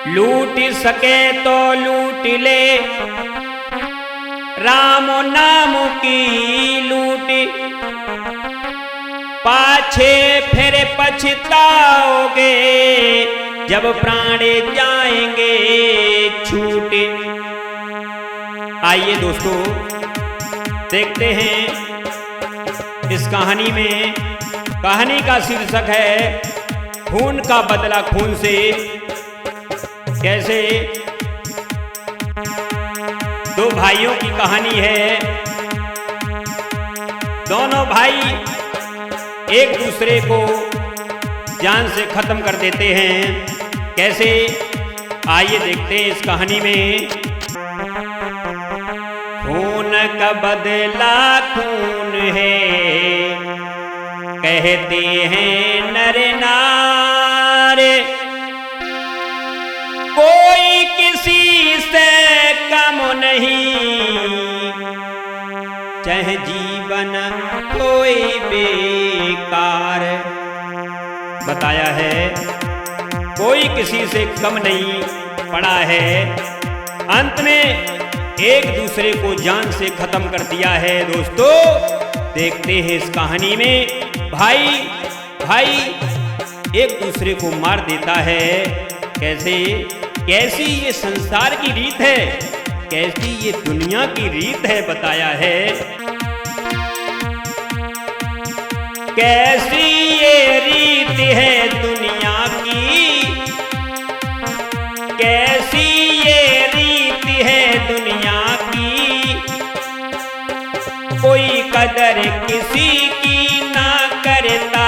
लूट सके तो लूट ले, राम नाम की लूट, पाछे फिर पछताओगे जब प्राण जाएंगे छूट। आइए दोस्तों देखते हैं इस कहानी में। कहानी का शीर्षक है खून का बदला खून से। कैसे दो भाइयों की कहानी है। दोनों भाई एक दूसरे को जान से खत्म कर देते हैं। कैसे, आइए देखते हैं इस कहानी में। खून का बदला खून है, कहते हैं नर नारे, कोई किसी से कम नहीं, चाहे जीवन कोई बेकार। बताया है कोई किसी से कम नहीं पड़ा है। अंत में एक दूसरे को जान से खत्म कर दिया है। दोस्तों देखते हैं इस कहानी में भाई एक दूसरे को मार देता है। कैसे, कैसी ये संसार की रीत है, कैसी ये दुनिया की रीत है। बताया है कैसी ये रीत है दुनिया की, कैसी ये रीत है दुनिया की, कोई कदर किसी की ना करता।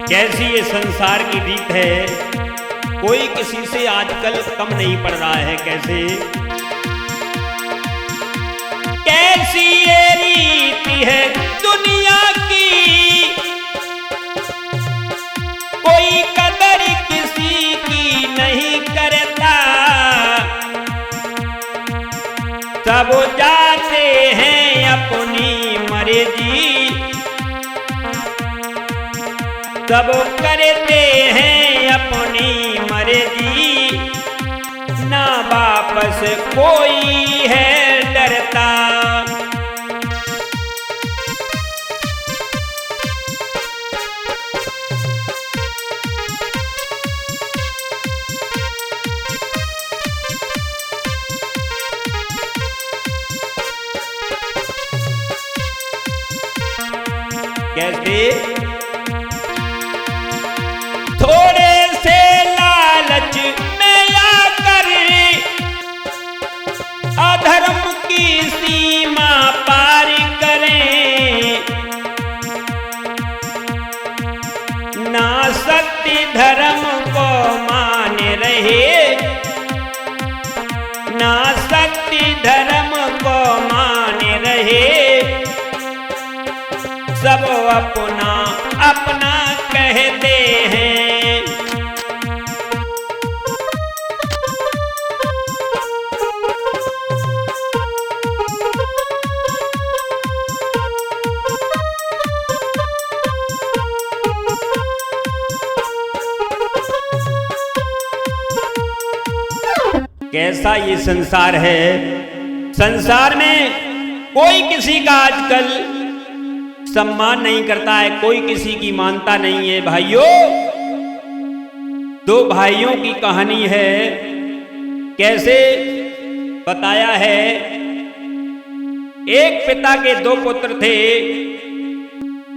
कैसी ये संसार की रीत है, कोई किसी से आजकल कम नहीं पड़ रहा है। कैसी ये रीत है दुनिया की, कोई कदर किसी की नहीं करता। सब जाते हैं अपनी मर्जी, सब करते हैं अपनी मर्जी, ना वापस कोई है डरता। कैसे थोड़े से लालच में आकर अधर्म की सीमा पार करें, ना सत्य धर्म को मान रहे, ना सत्य धर्म को मान रहे, सब अपना अपना कहते हैं। कैसा ये संसार है। संसार में कोई किसी का आजकल सम्मान नहीं करता है, कोई किसी की मानता नहीं है। भाइयों, दो भाइयों की कहानी है। कैसे बताया है एक पिता के दो पुत्र थे।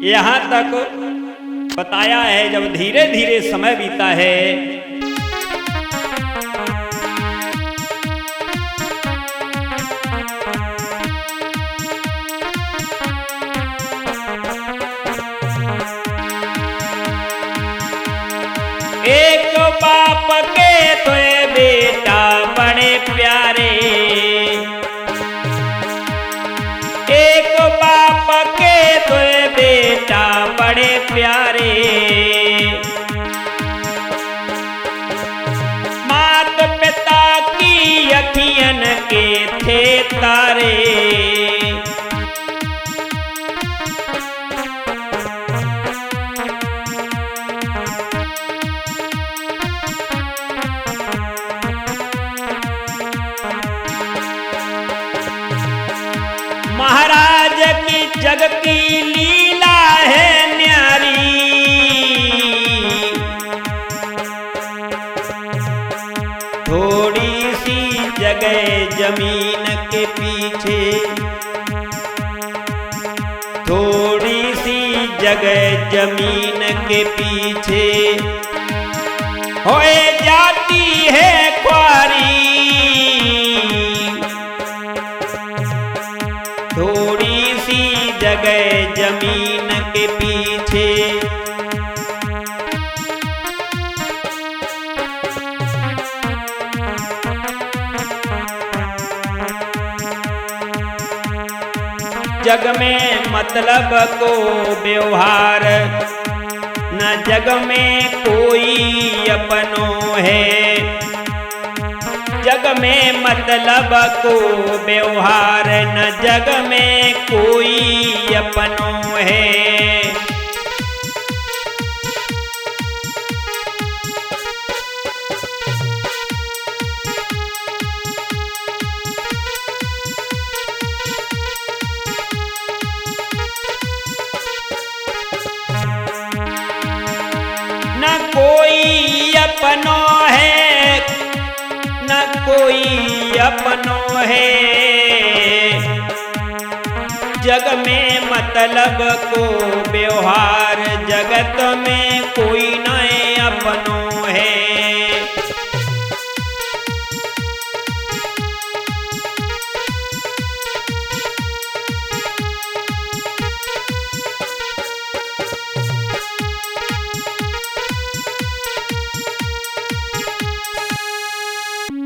यहां तक बताया है जब धीरे धीरे समय बीता है, एक बाप के तो बेटा बड़े प्यारे, एक बाप के तो बेटा बड़े प्यारे, मात पिता की अखियन के थे तारे। महाराज की जग की लीला है न्यारी, थोड़ी सी जगह जमीन के पीछे, थोड़ी सी जगह जमीन के पीछे होए जाती है ख्वारी। थोड़ी सी जगह जमीन के पीछे जग में मतलब को व्यवहार, न जग में कोई अपनों है। जग में मतलब को व्यवहार, न जग में कोई अपनों है। न कोई अपनों है, न कोई अपनों है। जग में मतलब को व्यवहार, जगत में कोई न अपनों है।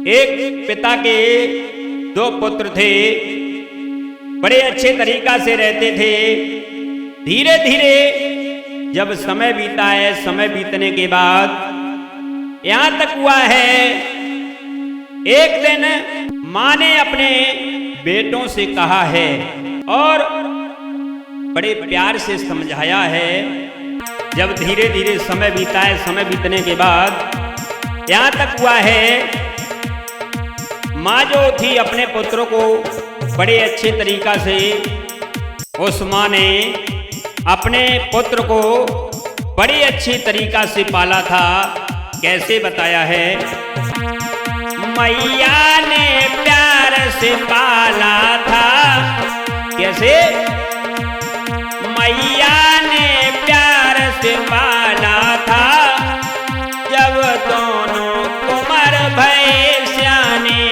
एक पिता के दो पुत्र थे, बड़े अच्छे तरीका से रहते थे। धीरे धीरे जब समय बीता है, समय बीतने के बाद यहां तक हुआ है, एक दिन मां ने अपने बेटों से कहा है और बड़े प्यार से समझाया है। जब धीरे धीरे समय बीता है, समय बीतने के बाद यहां तक हुआ है, माँ जो थी अपने पुत्रों को बड़े अच्छे तरीका से, उस माँ ने अपने पुत्र को बड़े अच्छे तरीका से पाला था। कैसे बताया है? मैया ने प्यार से पाला था। कैसे? मैया ने प्यार से पाला था, जब दोनों कुंवर भये सियाने।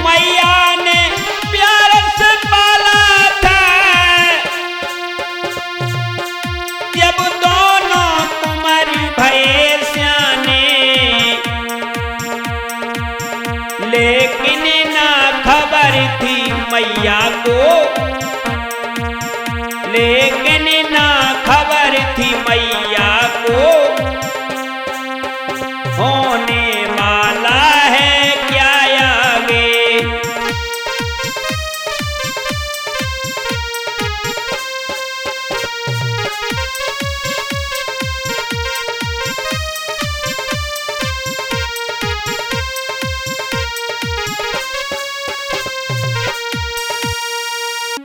मैया ने प्यार से पाला था, जब दोनों कुंवर भये सियाने। लेकिन ना खबर थी मैया को, लेकिन ना खबर थी मैया को, होने वाला है क्या आगे।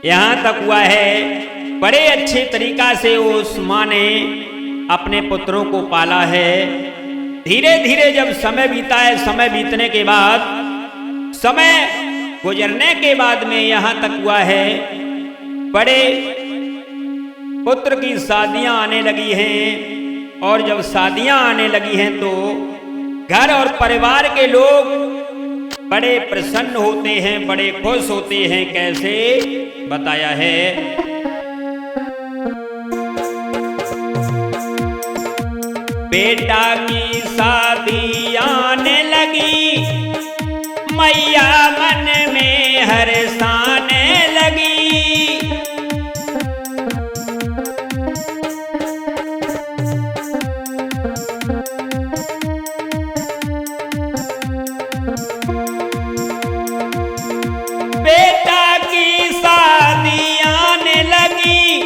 यहां तक हुआ है, बड़े अच्छे तरीका से उस मां ने अपने पुत्रों को पाला है। धीरे धीरे जब समय बीता है, समय बीतने के बाद, समय गुजरने के बाद में यहां तक हुआ है, बड़े पुत्र की शादियां आने लगी हैं। और जब शादियां आने लगी हैं तो घर और परिवार के लोग बड़े प्रसन्न होते हैं, बड़े खुश होते हैं। कैसे बताया है? बेटा की शादी आने लगी, मैया मन में हर्षाने लगी। बेटा की शादी आने लगी,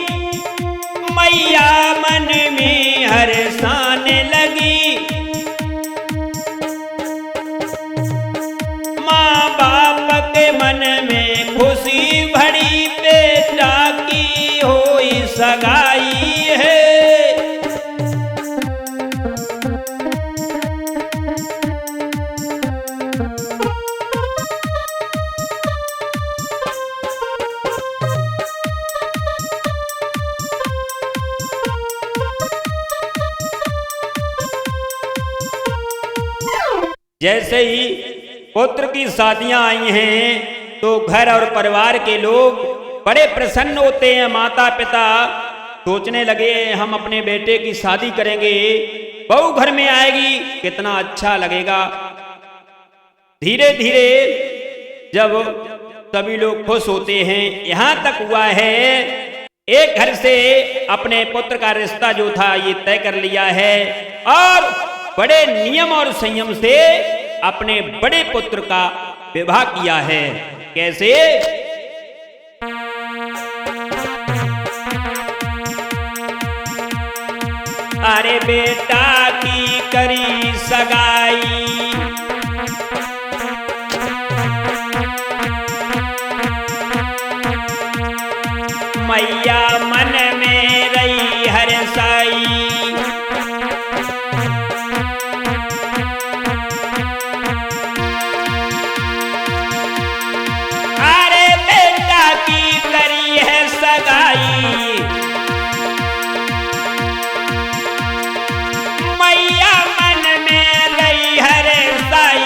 मैया मन में हर्षाने लगी। माँ बाप के मन में खुशी भरी, बेटा की होई सगाई है। जैसे ही पुत्र की शादियां आई हैं तो घर और परिवार के लोग बड़े प्रसन्न होते हैं। माता पिता सोचने लगे हम अपने बेटे की शादी करेंगे, बहू घर में आएगी, कितना अच्छा लगेगा। धीरे धीरे जब सभी लोग खुश होते हैं, यहां तक हुआ है एक घर से अपने पुत्र का रिश्ता जो था ये तय कर लिया है और बड़े नियम और संयम से अपने बड़े पुत्र का विवाह किया है। कैसे? अरे बेटा की करी सगाई, मैया मन में रही हर्षाई। मैया मन में रही हर्षाई।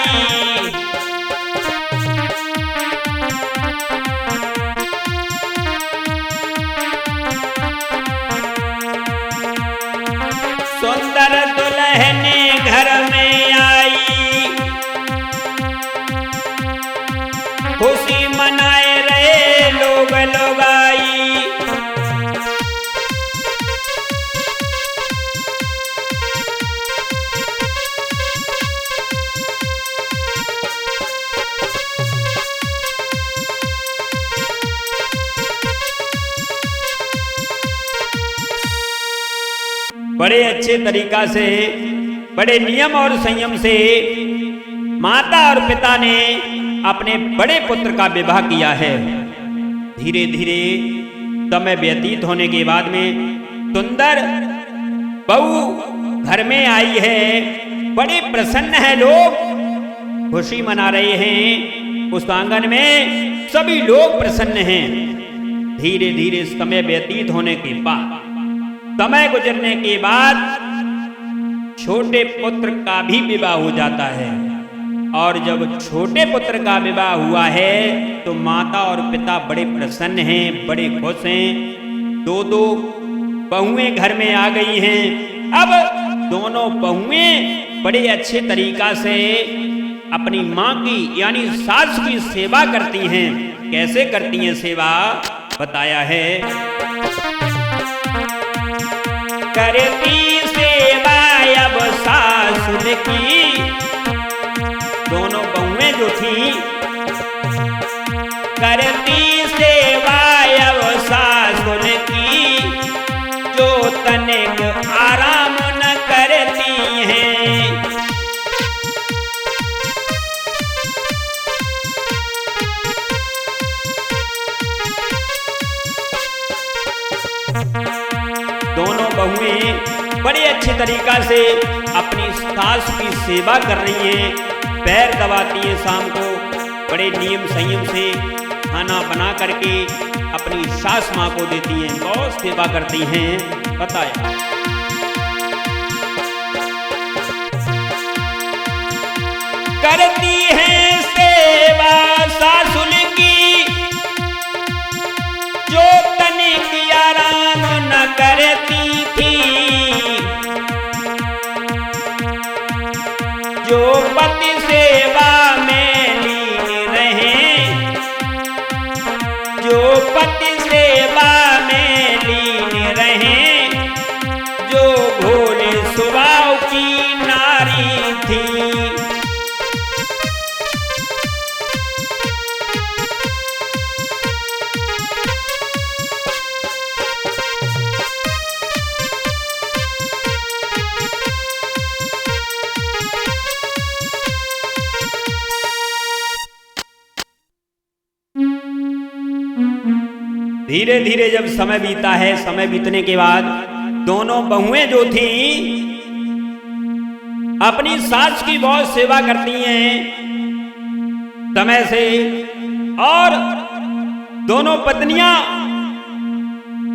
सुंदर दुल्हन घर में आई, खुशी मनाए रहे लोग आई। बड़े अच्छे तरीका से, बड़े नियम और संयम से माता और पिता ने अपने बड़े पुत्र का विवाह किया है। धीरे धीरे समय व्यतीत होने के बाद में सुंदर बहू घर में आई है, बड़े प्रसन्न है, लोग खुशी मना रहे हैं। उस आंगन में सभी लोग प्रसन्न हैं। धीरे धीरे समय व्यतीत होने के बाद, समय गुजरने के बाद छोटे पुत्र का भी विवाह हो जाता है। और जब छोटे पुत्र का विवाह हुआ है तो माता और पिता बड़े प्रसन्न हैं, बड़े खुश हैं। दो दो बहुएं घर में आ गई हैं। अब दोनों बहुएं बड़े अच्छे तरीका से अपनी माँ की यानी सास की सेवा करती हैं। कैसे करती हैं सेवा? बताया है, करती सेवा अब सासुर की। दोनों बहुएं जो थी करती सेवा अब सासुर की, जो तनिक आराम न करती हैं। दोनों बहुएं बड़े अच्छे तरीका से अपनी सास की सेवा कर रही हैं। पैर दबाती हैं शाम को, बड़े नियम संयम से खाना बना करके अपनी सास माँ को देती हैं, बहुत सेवा करती हैं। बताया करती हैं सेवा सासुल की, जो तनिक आराम न करती थी। जो पति सेवा में लीन रहे, जो पति सेवा में लीन रहे, जो भोले स्वभाव की नारी थी। धीरे धीरे जब समय बीता है, समय बीतने के बाद दोनों बहुएं जो थी अपनी सास की बहुत सेवा करती हैं समय से, और दोनों पत्नियां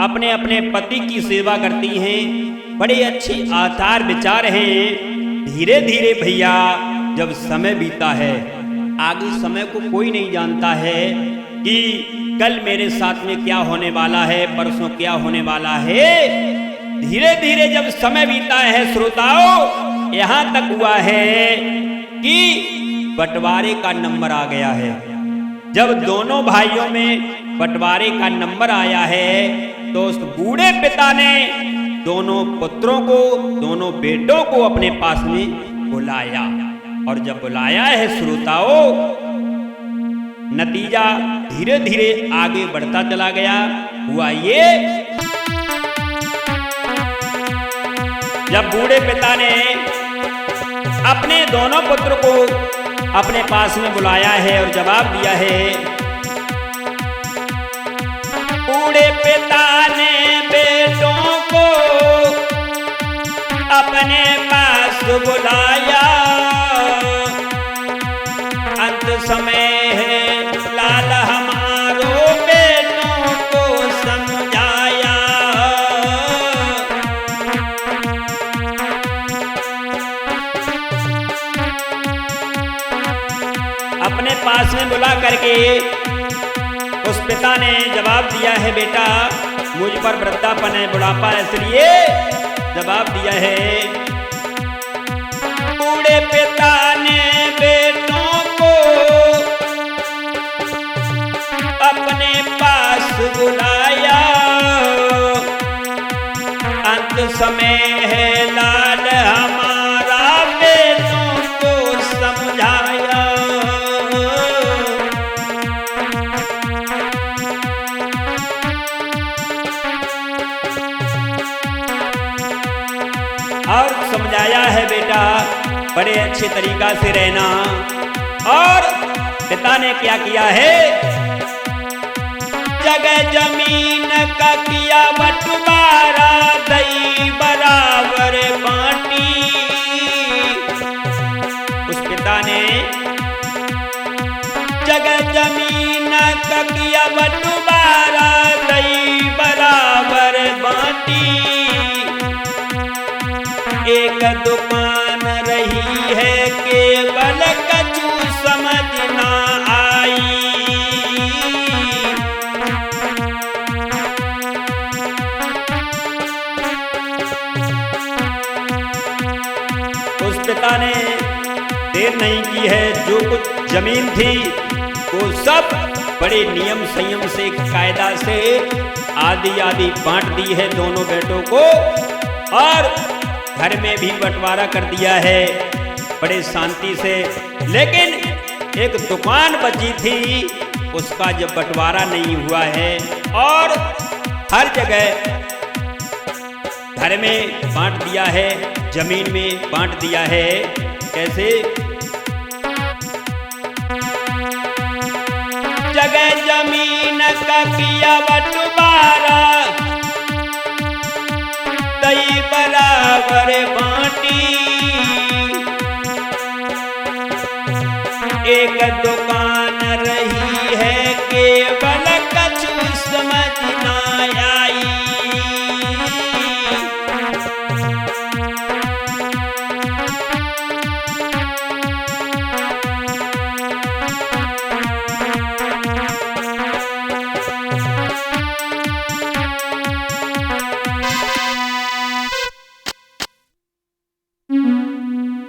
अपने अपने पति की सेवा करती हैं। बड़े अच्छे आचार विचार हैं। धीरे धीरे भैया जब समय बीता है, आगे समय को कोई नहीं जानता है कि कल मेरे साथ में क्या होने वाला है, परसों क्या होने वाला है। धीरे धीरे जब समय बीता है श्रोताओं, यहां तक हुआ है कि बंटवारे का नंबर आ गया है। जब दोनों भाइयों में बंटवारे का नंबर आया है तो उस बूढ़े पिता ने दोनों पुत्रों को, दोनों बेटों को अपने पास में बुलाया, और जब बुलाया है श्रोताओं, नतीजा धीरे धीरे आगे बढ़ता चला गया। हुआ ये, जब बूढ़े पिता ने अपने दोनों पुत्र को अपने पास में बुलाया है और जवाब दिया है, बूढ़े पिता ने बेटों को अपने पास बुलाया, अंत समय है लाल हमारो बेटों को समझाया। अपने पास में बुला करके उस पिता ने जवाब दिया है, बेटा मुझ पर वृद्धापन है, बुढ़ापा है, इसलिए जवाब दिया है। बूढ़े पिता ने बेटों को अपने पास बुलाया, अंत समय है लाड हमारा बेटों को समझाया। और समझाया है, बेटा बड़े अच्छे तरीका से रहना। और पिता ने क्या किया है, जगह जमीन का किया बंटवारा, दई बराबर बांटी। उस पिता ने जगह जमीन का किया बंटवारा, दई बराबर बांटी। एक दुकान रही है केवल कछु समझ ना आई। उस पिता ने देर नहीं की है, जो कुछ जमीन थी वो सब बड़े नियम संयम से, कायदा से आधी आधी बांट दी है दोनों बेटों को, और घर में भी बंटवारा कर दिया है बड़े शांति से। लेकिन एक दुकान बची थी, उसका जब बंटवारा नहीं हुआ है, और हर जगह घर में बांट दिया है, जमीन में बांट दिया है। कैसे, जगह जमीन का किया बंटवारा, दई बराबर बांटी। एक दुकान रही है केवल कछु समझ ना आई।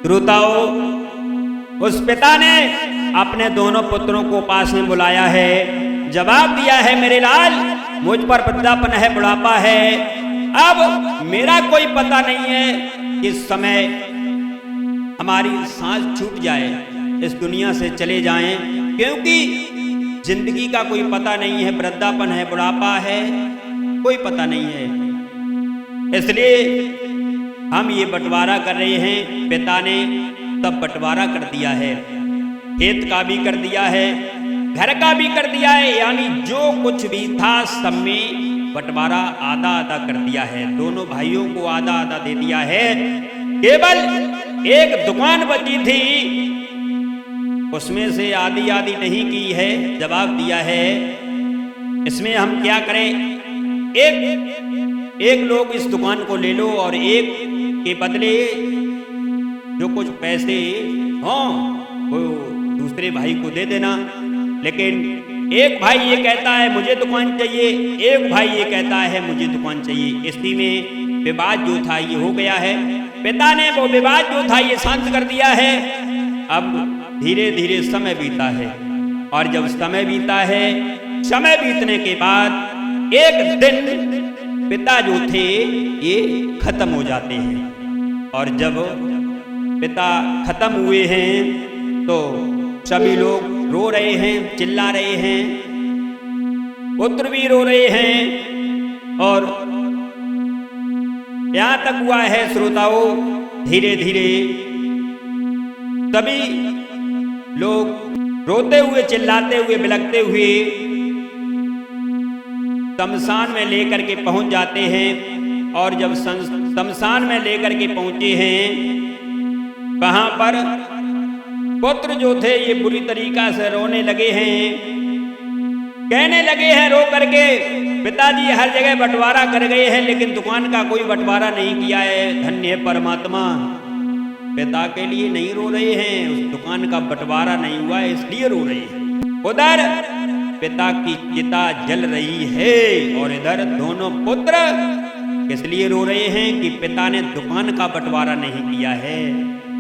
श्रोताओं, उस पिता ने अपने दोनों पुत्रों को पास में बुलाया है, जवाब दिया है, मेरे लाल, मुझ पर वृद्धापन है, बुढ़ापा है, अब मेरा कोई पता नहीं है कि समय हमारी सांस छूट जाए, इस दुनिया से चले जाएं, क्योंकि जिंदगी का कोई पता नहीं है, वृद्धापन है, बुढ़ापा है, कोई पता नहीं है। इसलिए हम ये बंटवारा कर रहे हैं। पिता ने तब बंटवारा कर दिया है, खेत का भी कर दिया है, घर का भी कर दिया है, यानी जो कुछ भी था सब में बंटवारा आधा आधा कर दिया है। दोनों भाइयों को आधा आधा दे दिया है। केवल एक दुकान बची थी, उसमें से आधी आधी नहीं की है। जवाब दिया है, इसमें हम क्या करें, एक लोग इस दुकान को ले लो और एक के बदले जो कुछ पैसे हों वो दूसरे भाई को दे देना। लेकिन एक भाई ये कहता है मुझे दुकान चाहिए, एक भाई ये कहता है मुझे दुकान चाहिए। इसी में विवाद जो था ये हो गया है। पिता ने वो विवाद जो था ये शांत कर दिया है। अब धीरे धीरे समय बीता है, और जब समय बीता है, समय बीतने के बाद एक दिन पिता जो थे ये खत्म हो जाते हैं। और जब पिता खत्म हुए हैं तो सभी लोग रो रहे हैं, चिल्ला रहे हैं, पुत्र भी रो रहे हैं। और यहां तक हुआ है श्रोताओं, धीरे धीरे सभी लोग रोते हुए, चिल्लाते हुए, बिलखते हुए शमशान में लेकर के पहुंच जाते हैं। और जब शमशान में लेकर के पहुंचे हैं, वहां पर पुत्र जो थे ये बुरी तरीका से रोने लगे हैं, कहने लगे हैं रो करके, पिताजी हर जगह बंटवारा कर गए हैं लेकिन दुकान का कोई बंटवारा नहीं किया है। धन्य है परमात्मा, पिता के लिए नहीं रो रहे हैं, उस दुकान का बंटवारा नहीं हुआ है इसलिए रो रहे हैं। उधर पिता की चिता जल रही है और इधर दोनों पुत्र इसलिए रो रहे हैं कि पिता ने दुकान का बंटवारा नहीं किया है।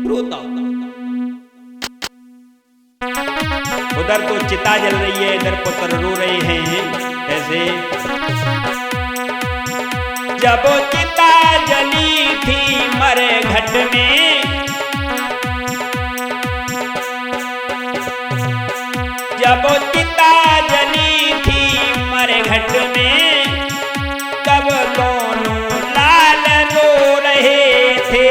रोता उधर तो चिता जल रही है, इधर पुत्र रो रहे हैं। कैसे? जब चिता जली थी मरे घट में, जब चिता जली थी मरे घट में, तब दोनों लाल रो रहे थे।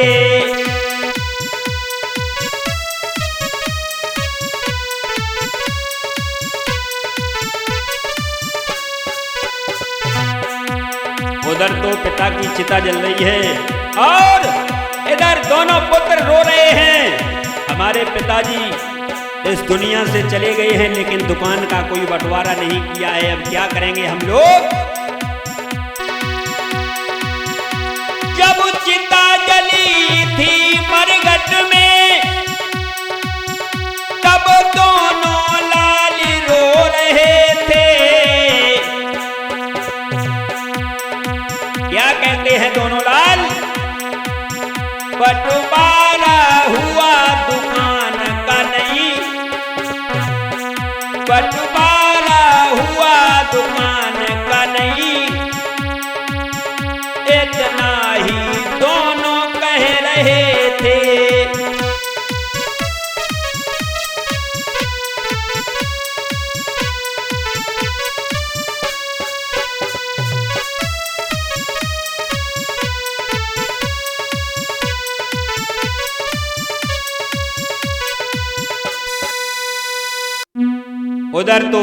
उधर तो पिता की चिता जल रही है और इधर दोनों पुत्र रो रहे हैं, हमारे पिताजी इस दुनिया से चले गए हैं लेकिन दुकान का कोई बंटवारा नहीं किया है, अब क्या करेंगे हम लोग। जब चिता जली थी मरघट में, तब दोनों लाल रो रहे थे। क्या कहते हैं दोनों लाल? बंटवारा हुआ दुकान का नहीं, बंटवारा हुआ दुकान का नहीं, इतना ही दोनों कह रहे थे। उधर तो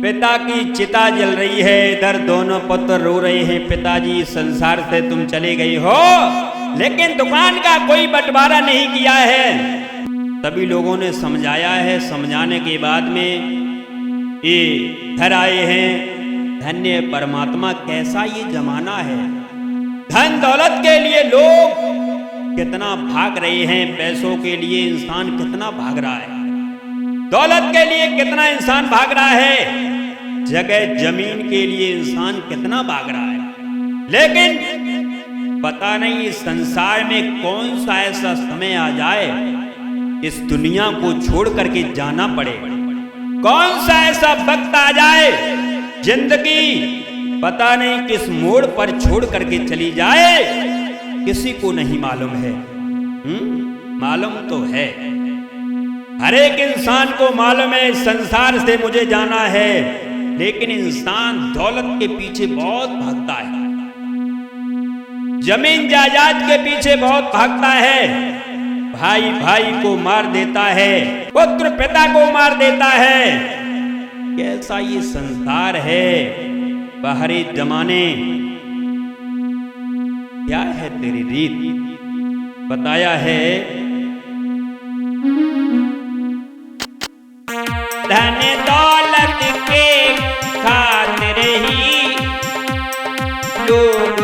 पिता की चिता जल रही है, इधर दोनों पुत्र रो रहे हैं, पिताजी संसार से तुम चले गए हो लेकिन दुकान का कोई बंटवारा नहीं किया है। सभी लोगों ने समझाया है, समझाने के बाद में ये घर आए हैं। धन्य परमात्मा, कैसा ये जमाना है, धन दौलत के लिए लोग कितना भाग रहे हैं, पैसों के लिए इंसान कितना भाग रहा है, दौलत के लिए कितना इंसान भाग रहा है, जगह जमीन के लिए इंसान कितना भाग रहा है। लेकिन पता नहीं इस संसार में कौन सा ऐसा समय आ जाए इस दुनिया को छोड़ करके जाना पड़े। कौन सा ऐसा वक्त आ जाए, जिंदगी पता नहीं किस मोड़ पर छोड़ करके चली जाए, किसी को नहीं मालूम है। मालूम तो है, हर एक इंसान को मालूम है संसार से मुझे जाना है, लेकिन इंसान दौलत के पीछे बहुत भागता है, जमीन जायदाद के पीछे बहुत भागता है, भाई भाई को मार देता है, पुत्र पिता को मार देता है। कैसा ये संसार है, बाहरी जमाने, क्या है तेरी रीत? बताया है धन दौलत के खातिर ही लोग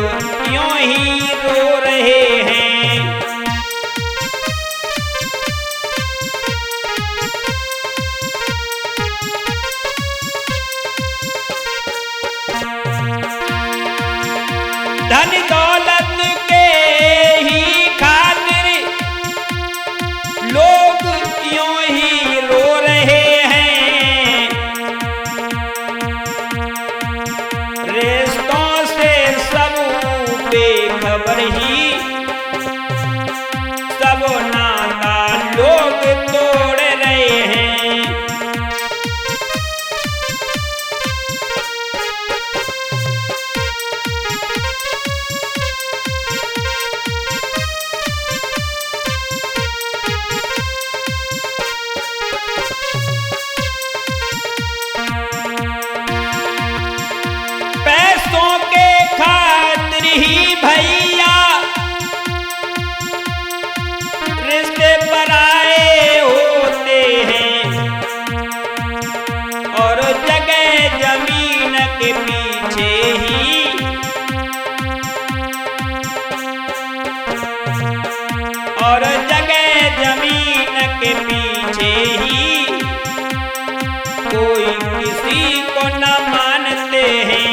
यूं ही रो रहे हैं। धन दौलत के ही खातिर लोग यूं ही रो रहे हैं। रिश्तों से सब बेखबर ही सब नाता लोग तोड़ रहे हैं। पैसों के खातिर ही भैया रिश्ते पराए होते हैं, और जगह जमीन के पीछे ही और जगह जमीन के पीछे ही कोई किसी को न मानते हैं।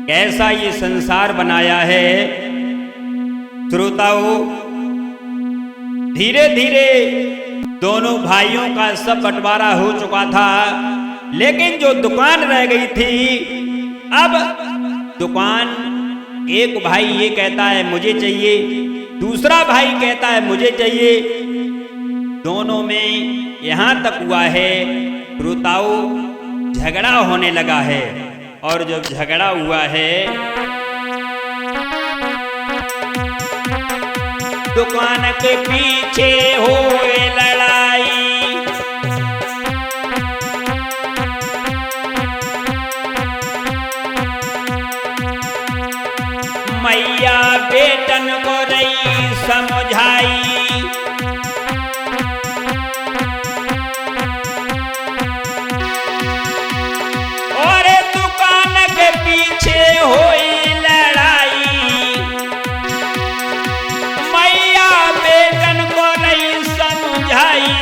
कैसा ये संसार बनाया है श्रोताओं। धीरे धीरे दोनों भाइयों का सब बंटवारा हो चुका था, लेकिन जो दुकान रह गई थी, अब दुकान एक भाई ये कहता है मुझे चाहिए, दूसरा भाई कहता है मुझे चाहिए। दोनों में यहां तक हुआ है श्रोताओं, झगड़ा होने लगा है। और जब झगड़ा हुआ है, दुकान के पीछे होए लड़ाई। मैया बेटन को रही समझाई। पीछे होई लड़ाई, मैया बेटन को नहीं समझाई।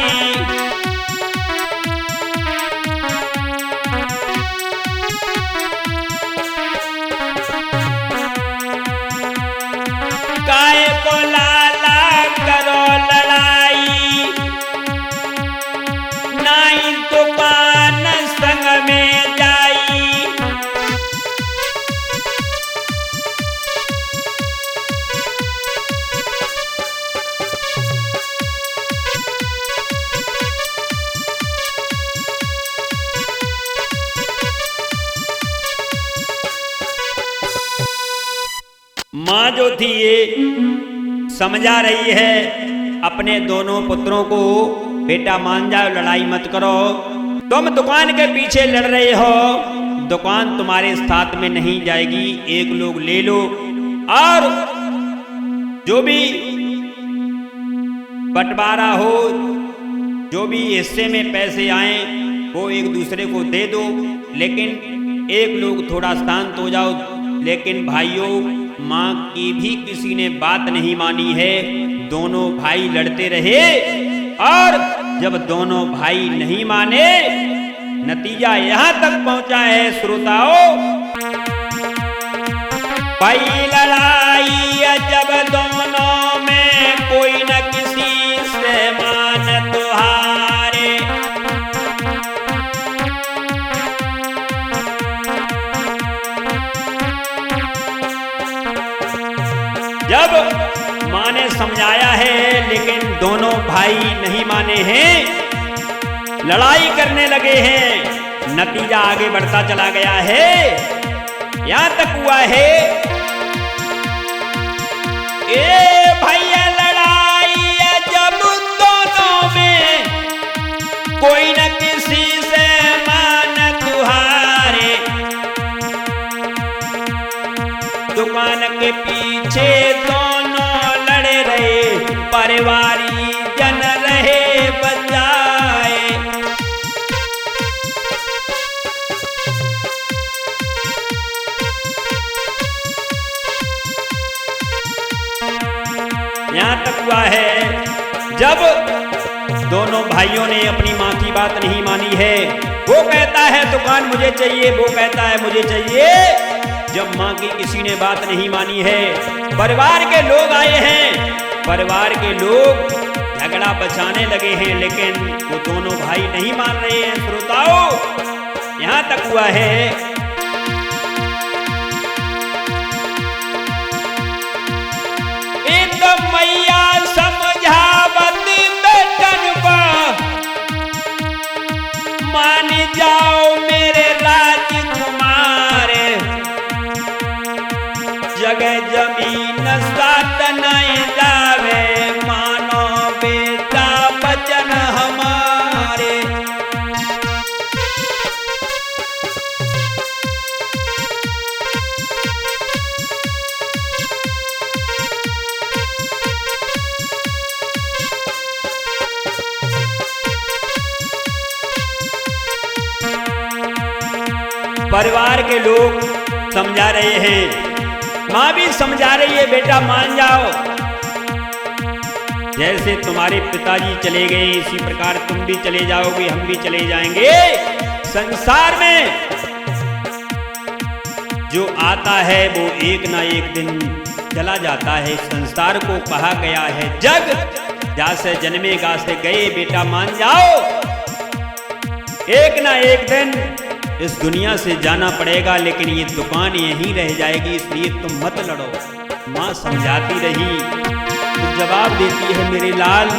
काय को लाला करो लड़ाई, नाई दुकान संग में जाई। माँ जो थी ये समझा रही है अपने दोनों पुत्रों को, बेटा मान जाओ, लड़ाई मत करो, तुम दुकान के पीछे लड़ रहे हो, दुकान तुम्हारे साथ में नहीं जाएगी, एक लोग ले लो और जो भी बंटवारा हो, जो भी हिस्से में पैसे आए वो एक दूसरे को दे दो, लेकिन एक लोग थोड़ा शांत हो जाओ। लेकिन भाइयों माँ की भी किसी ने बात नहीं मानी है। दोनों भाई लड़ते रहे और जब दोनों भाई नहीं माने, नतीजा यहां तक पहुंचा है श्रोताओं। भाई लड़ाई जब दोनों में कोई न किसी से मान तुहारे, जब माँ ने समझाया है लेकिन दोनों भाई नहीं माने हैं, लड़ाई करने लगे हैं। नतीजा आगे बढ़ता चला गया है। यहां तक हुआ है, ए भैया लड़ाई जब दोनों में कोई न किसी से मान तुहारे, दुकान के पीछे दोनों लड़े रहे, परिवारी जन रहे बचाए। यहां तक हुआ है, जब दोनों भाइयों ने अपनी मां की बात नहीं मानी है। वो कहता है दुकान मुझे चाहिए, वो कहता है मुझे चाहिए। जब मां की किसी ने बात नहीं मानी है, परिवार के लोग आए हैं, परिवार के लोग झगड़ा बचाने लगे हैं, लेकिन वो दोनों भाई नहीं मान रहे हैं। श्रोताओं, यहां तक हुआ है, इत मैया समझावत बेटन बा, मान जाओ मेरे राजकुमार, जगह जमीन साथ नहीं जावे, मानो बेटा बचन हमारे। परिवार के लोग समझा रहे हैं, माँ भी समझा रही है, बेटा मान जाओ। जैसे तुम्हारे पिताजी चले गए इसी प्रकार तुम भी चले जाओगे, हम भी चले जाएंगे। संसार में जो आता है वो एक ना एक दिन चला जाता है। संसार को कहा गया है जग जासे जन्मे गासे गए, बेटा मान जाओ, एक ना एक दिन इस दुनिया से जाना पड़ेगा, लेकिन ये दुकान यहीं रह जाएगी, इसलिए तुम मत लड़ो। माँ समझाती रही तो जवाब देती है, मेरे लाल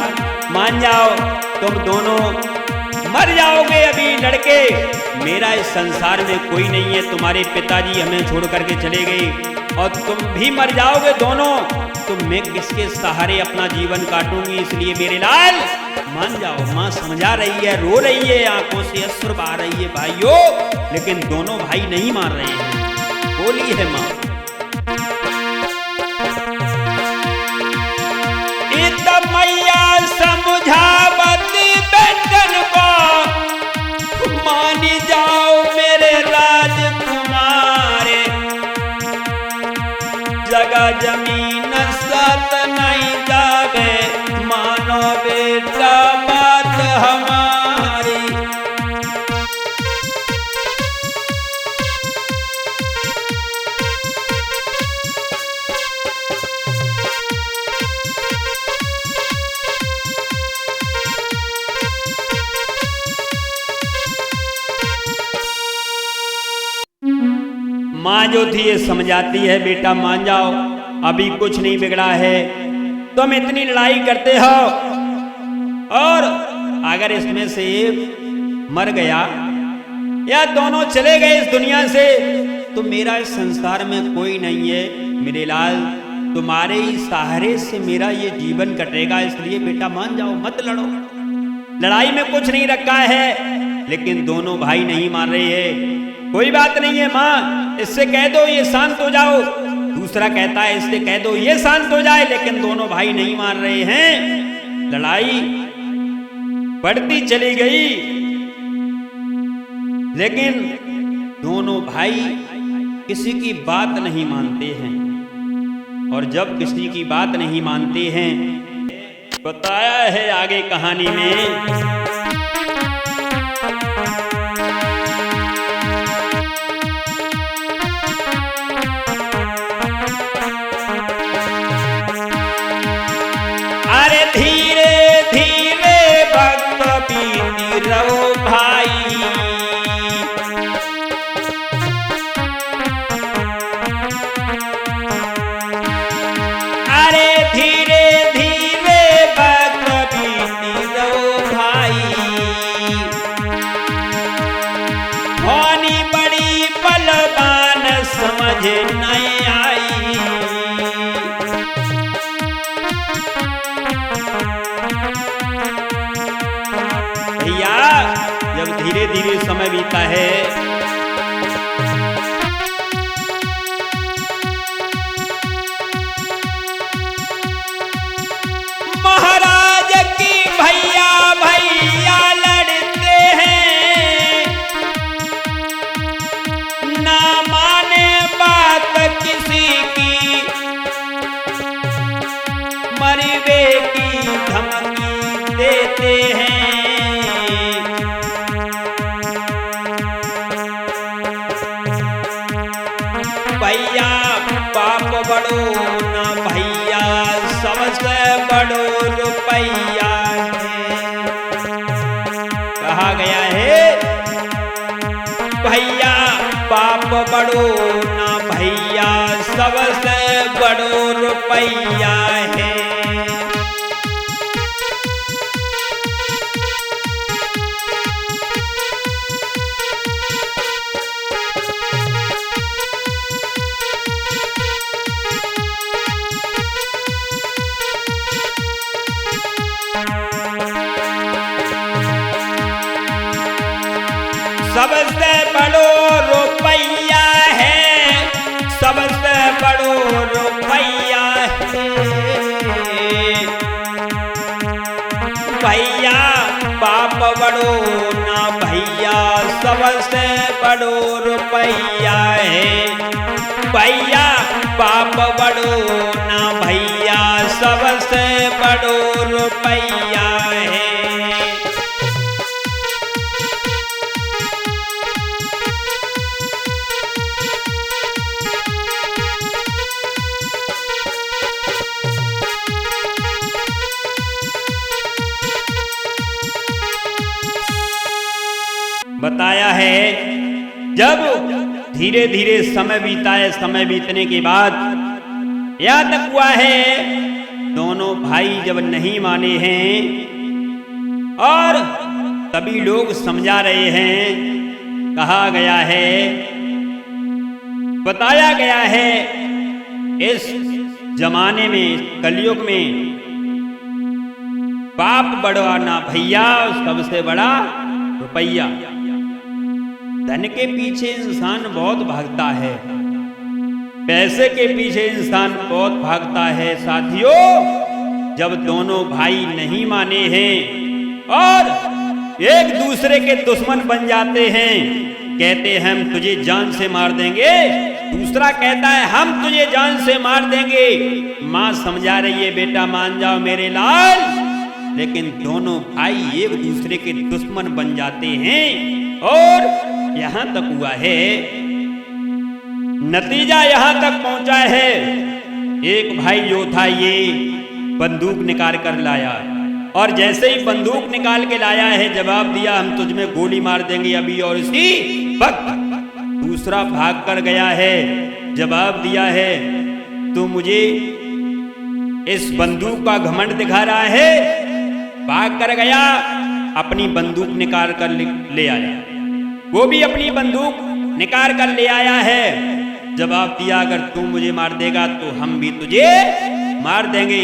मान जाओ, तुम दोनों मर जाओगे अभी लड़के। मेरा इस संसार में कोई नहीं है, तुम्हारे पिताजी हमें छोड़ करके चले गए और तुम भी मर जाओगे दोनों, तो मैं किसके सहारे अपना जीवन काटूंगी, इसलिए मेरे लाल मान जाओ। माँ समझा रही है, रो रही है, आंखों से अश्रु बहा रही है भाइयों, लेकिन दोनों भाई नहीं मान रहे हैं। बोली है माँ, इत मैया समझावत बेटन को, मान जाओ मेरे राजकुमार, जगह जमीन साथ नहीं जावे, मानो बेटा बात हमारी। माँ जो थी ये समझाती है, बेटा मान जाओ, अभी कुछ नहीं बिगड़ा है, तुम इतनी लड़ाई करते हो और अगर इसमें से मर गया या दोनों चले गए इस दुनिया से, तो मेरा इस संसार में कोई नहीं है। मेरे लाल तुम्हारे ही सहारे से मेरा ये जीवन कटेगा, इसलिए बेटा मान जाओ, मत लड़ो। लड़ाई में कुछ नहीं रखा है, लेकिन दोनों भाई नहीं मान रहे हैं। कोई बात नहीं है माँ, इससे कह दो ये शांत हो जाओ। दूसरा कहता है इससे कह दो ये शांत हो जाए, लेकिन दोनों भाई नहीं मान रहे हैं। लड़ाई बढ़ती चली गई, लेकिन दोनों भाई किसी की बात नहीं मानते हैं। और जब किसी की बात नहीं मानते हैं, बताया है आगे कहानी में। अरे धीरे धीरे वक्त बीती रहो भाई, अरे धीरे धीरे वक्त बीती रहो भाई, होनी बड़ी बलवान समझ नहीं आई। भैया जब धीरे धीरे समय बीता है, महाराज की भैया भैया लड़ते हैं, ना माने बात किसी की, मरवे की धमकी देते हैं। भैया बाप बड़ो ना भैया सबसे बड़ो रुपैया है, कहा गया है भैया बाप बड़ो ना भैया सबसे बड़ो रुपैया है। सबसे बड़ो रुपैया है, सबसे बड़ो रुपैया है। भैया बाप बड़ो ना भैया सबसे बड़ो रुपैया है, भैया बाप बड़ो ना भैया सबसे बड़ो रुपैया है। बताया है जब धीरे धीरे समय बीता है, समय बीतने के बाद यह तक हुआ है दोनों भाई जब नहीं माने हैं और तभी लोग समझा रहे हैं, कहा गया है, बताया गया है इस जमाने में कलयुग में बाप बड़ा ना भैया सबसे बड़ा रुपैया। धन के पीछे इंसान बहुत भागता है, पैसे के पीछे इंसान बहुत भागता है। साथियों जब दोनों भाई नहीं माने हैं और एक दूसरे के दुश्मन बन जाते हैं, कहते हैं हम तुझे जान से मार देंगे, दूसरा कहता है हम तुझे जान से मार देंगे। माँ समझा रही है बेटा मान जाओ मेरे लाल, लेकिन दोनों भाई एक दूसरे के दुश्मन बन जाते हैं और यहां तक हुआ है, नतीजा यहां तक पहुंचा है। एक भाई जो था ये बंदूक निकाल कर लाया और जैसे ही बंदूक निकाल के लाया है जवाब दिया हम तुझ में गोली मार देंगे अभी और इसी वक्त। दूसरा भाग कर गया है, जवाब दिया है तू मुझे इस बंदूक का घमंड दिखा रहा है, भाग कर गया अपनी बंदूक निकाल कर ले आया। वो भी अपनी बंदूक निकाल कर ले आया है, जवाब दिया अगर तू मुझे मार देगा तो हम भी तुझे मार देंगे।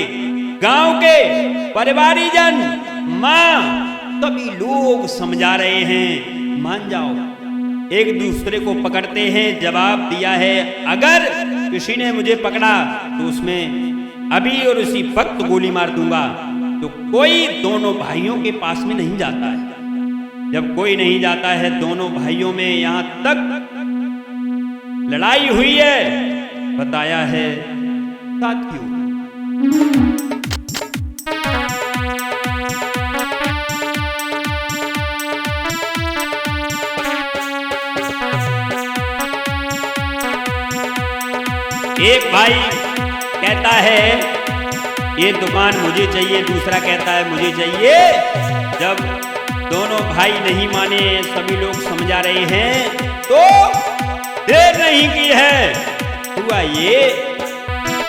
गांव के परिवारीजन मां तभी लोग समझा रहे हैं मान जाओ, एक दूसरे को पकड़ते हैं। जवाब दिया है अगर किसी ने मुझे पकड़ा तो उसमें अभी और उसी वक्त गोली मार दूंगा। तो कोई दोनों भाइयों के पास में नहीं जाता है। जब कोई नहीं जाता है दोनों भाइयों में यहां तक लड़ाई हुई है, बताया है साथियों, एक भाई कहता है ये दुकान मुझे चाहिए, दूसरा कहता है मुझे चाहिए। जब दोनों भाई नहीं माने, सभी लोग समझा रहे हैं, तो देर नहीं की है। हुआ ये,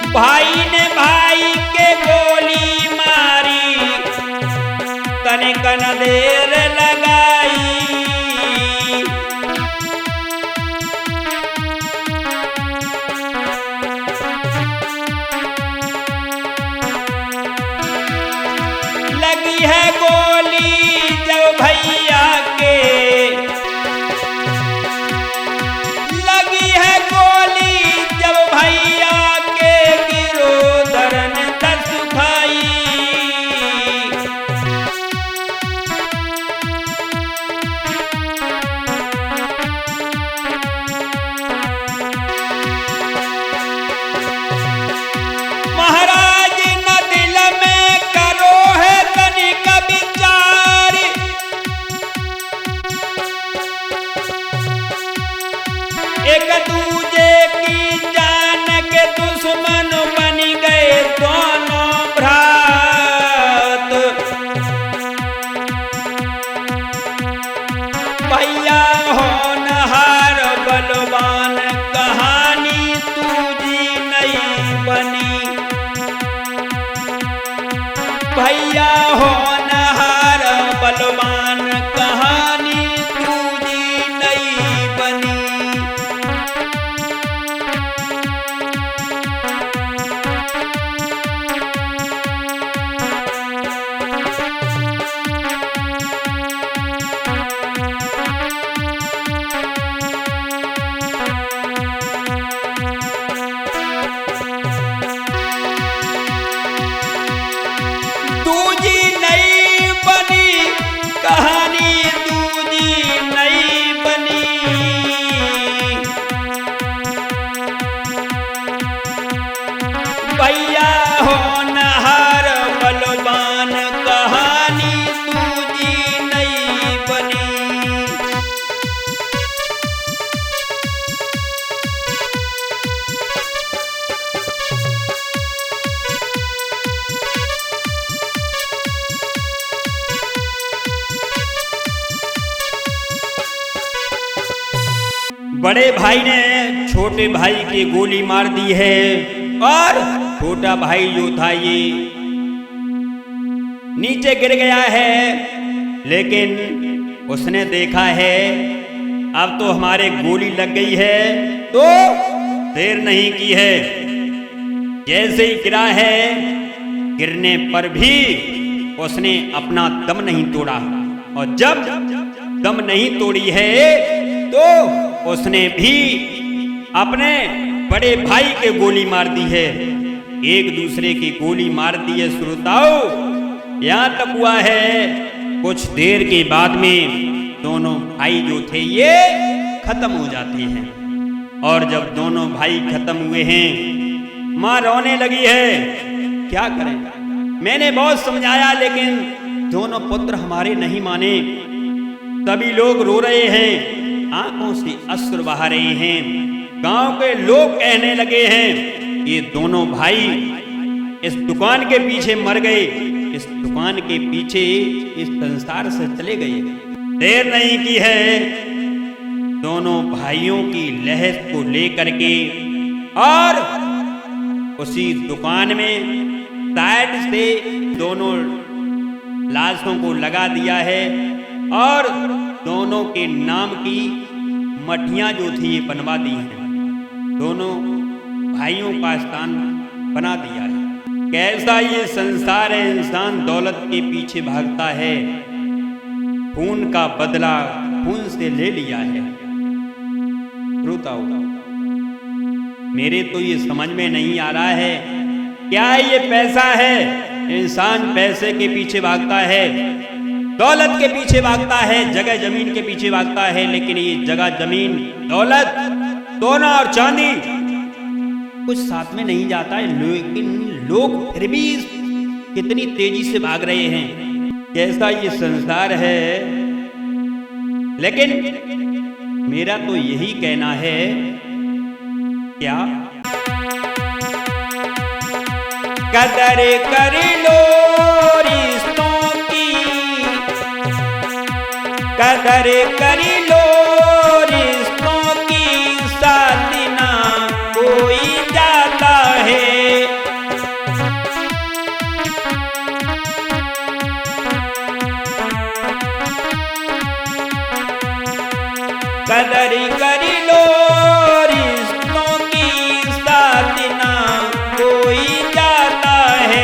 भाई ने भाई के गोली मारी, तनिक न देर लगाई। लगी है गोली जब भैया के, लगी है गोली जब भैया के, गिरोधरन 10 भाई। महाराज न दिल में करो है तनिक विचार, एक दूजे की जान के दुश्मन बन गए दोनों भ्रात। भैया होनहार बलवान, कहानी तुझी नहीं बनी। भैया होनहार बलवान, कहानी तुझी नहीं बनी। तुझी नहीं बनी, कहानी तुझी नहीं बनी। भैया होनहार बलवान, कहानी तुझी नहीं बनी। बड़े भाई ने छोटे भाई की गोली मार दी है, और छोटा भाई जो था ये नीचे गिर गया है। लेकिन उसने देखा है अब तो हमारे गोली लग गई है, तो देर नहीं की है। जैसे ही गिरा है, गिरने पर भी उसने अपना दम नहीं तोड़ा, और जब दम नहीं तोड़ी है तो उसने भी अपने बड़े भाई के गोली मार दी है। एक दूसरे की गोली मार दी है श्रोताओं। यहां तक हुआ है कुछ देर के बाद में दोनों भाई जो थे ये खत्म हो जाते हैं। और जब दोनों भाई खत्म हुए हैं, मां रोने लगी है। क्या करें, मैंने बहुत समझाया लेकिन दोनों पुत्र हमारे नहीं माने। सभी लोग रो रहे हैं, आंखों से अश्रु बहा रहे हैं। गांव के लोग कहने लगे हैं ये दोनों भाई इस दुकान के पीछे मर गए, इस दुकान के पीछे इस संसार से चले गए। देर नहीं की है, दोनों भाइयों की लहर को लेकर के और उसी दुकान में साइड से दोनों लाशों को लगा दिया है, और दोनों के नाम की मठियां जो थी ये बनवा दी हैं। दोनों भाइयों का स्थान बना दिया है। कैसा ये संसार है, इंसान दौलत के पीछे भागता है, खून का बदला खून से ले लिया है। श्रोताओ, मेरे तो ये समझ में नहीं आ रहा है, क्या ये पैसा है? इंसान पैसे के पीछे भागता है, दौलत के पीछे भागता है, जगह जमीन के पीछे भागता है, लेकिन ये जगह जमीन दौलत सोना और चांदी कुछ साथ में नहीं जाता है, लेकिन लोग फिर भी कितनी तेजी से भाग रहे हैं। कैसा ये संसार है। लेकिन मेरा तो यही कहना है, क्या कदर कर लो रिश्तों की, कदर कर लो रिश्तों की, साथ ना कोई जाता है। कदर कर लो रिश्तों की, साथ ना कोई जाता है।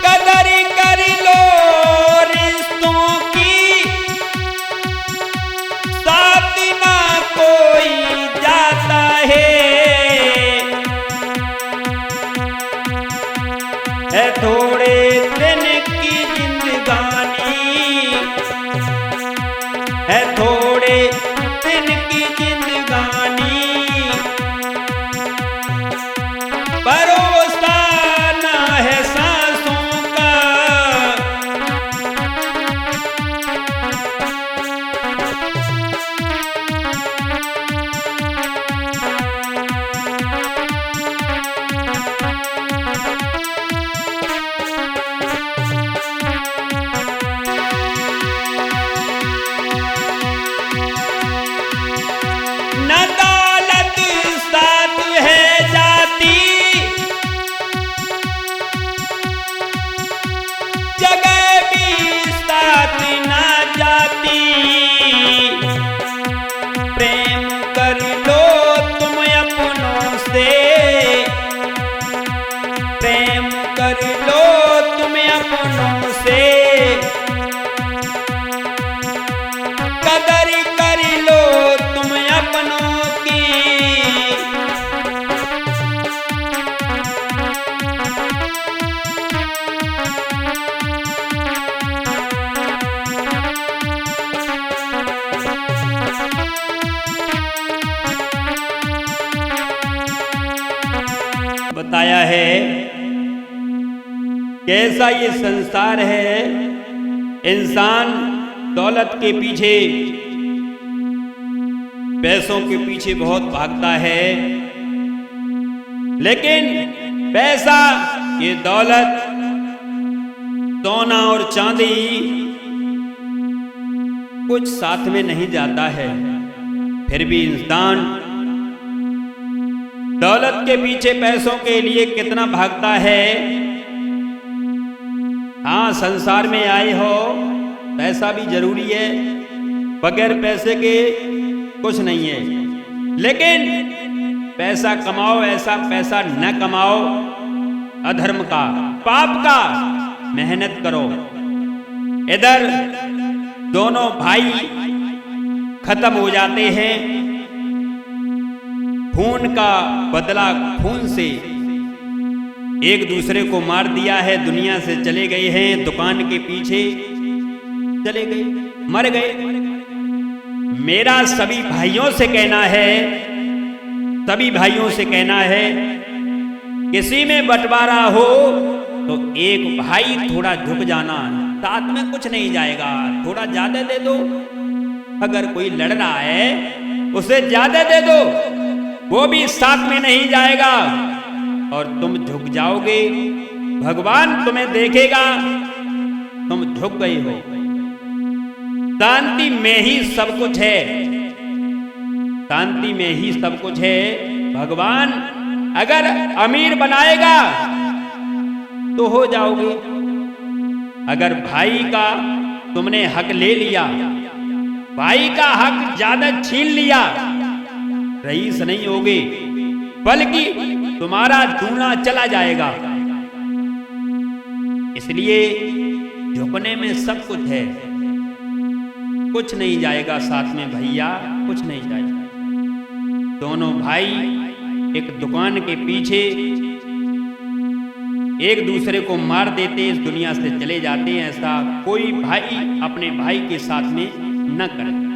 कदर कर लो रिश्तों की, साथ ना कोई जाता है। है थोड़े दिन की जिंदगानी, है थोड़े दिन की जिंदगानी, भरोसा ना है सांसों का। न दौलत साथ है जाती, जगह भी साथ ना जाती। प्रेम कर लो तुम अपनों से, प्रेम कर लो तुम अपनों से, कदर कर लो तुम अपनों की। बताया है कैसा ये संसार है। इंसान दौलत के पीछे, पैसों के पीछे बहुत भागता है, लेकिन पैसा, ये दौलत, सोना और चांदी कुछ साथ में नहीं जाता है। फिर भी इंसान दौलत के पीछे, पैसों के लिए कितना भागता है। हाँ, संसार में आए हो, पैसा भी जरूरी है, बगैर पैसे के कुछ नहीं है। लेकिन पैसा कमाओ, ऐसा पैसा न कमाओ अधर्म का, पाप का, मेहनत करो। इधर दोनों भाई खत्म हो जाते हैं, खून का बदला खून से एक दूसरे को मार दिया है, दुनिया से चले गए हैं, दुकान के पीछे चले गए, मर गए। मेरा सभी भाइयों से कहना है, सभी भाइयों से कहना है, किसी में बंटवारा हो तो एक भाई थोड़ा झुक जाना, साथ में कुछ नहीं जाएगा, थोड़ा ज्यादा दे दो। अगर कोई लड़ रहा है उसे ज्यादा दे दो, वो भी साथ में नहीं जाएगा और तुम झुक जाओगे, भगवान तुम्हें देखेगा तुम झुक गए हो। शांति में ही सब कुछ है, शांति में ही सब कुछ है। भगवान अगर अमीर बनाएगा तो हो जाओगे। अगर भाई का तुमने हक ले लिया, भाई का हक ज्यादा छीन लिया, रईस नहीं होगे, बल्कि तुम्हारा दूना चला जाएगा। इसलिए झुकने में सब कुछ है, कुछ नहीं जाएगा साथ में भैया, कुछ नहीं जाएगा। दोनों भाई एक दुकान के पीछे एक दूसरे को मार देते, इस दुनिया से चले जाते, ऐसा कोई भाई अपने भाई के साथ में न करे।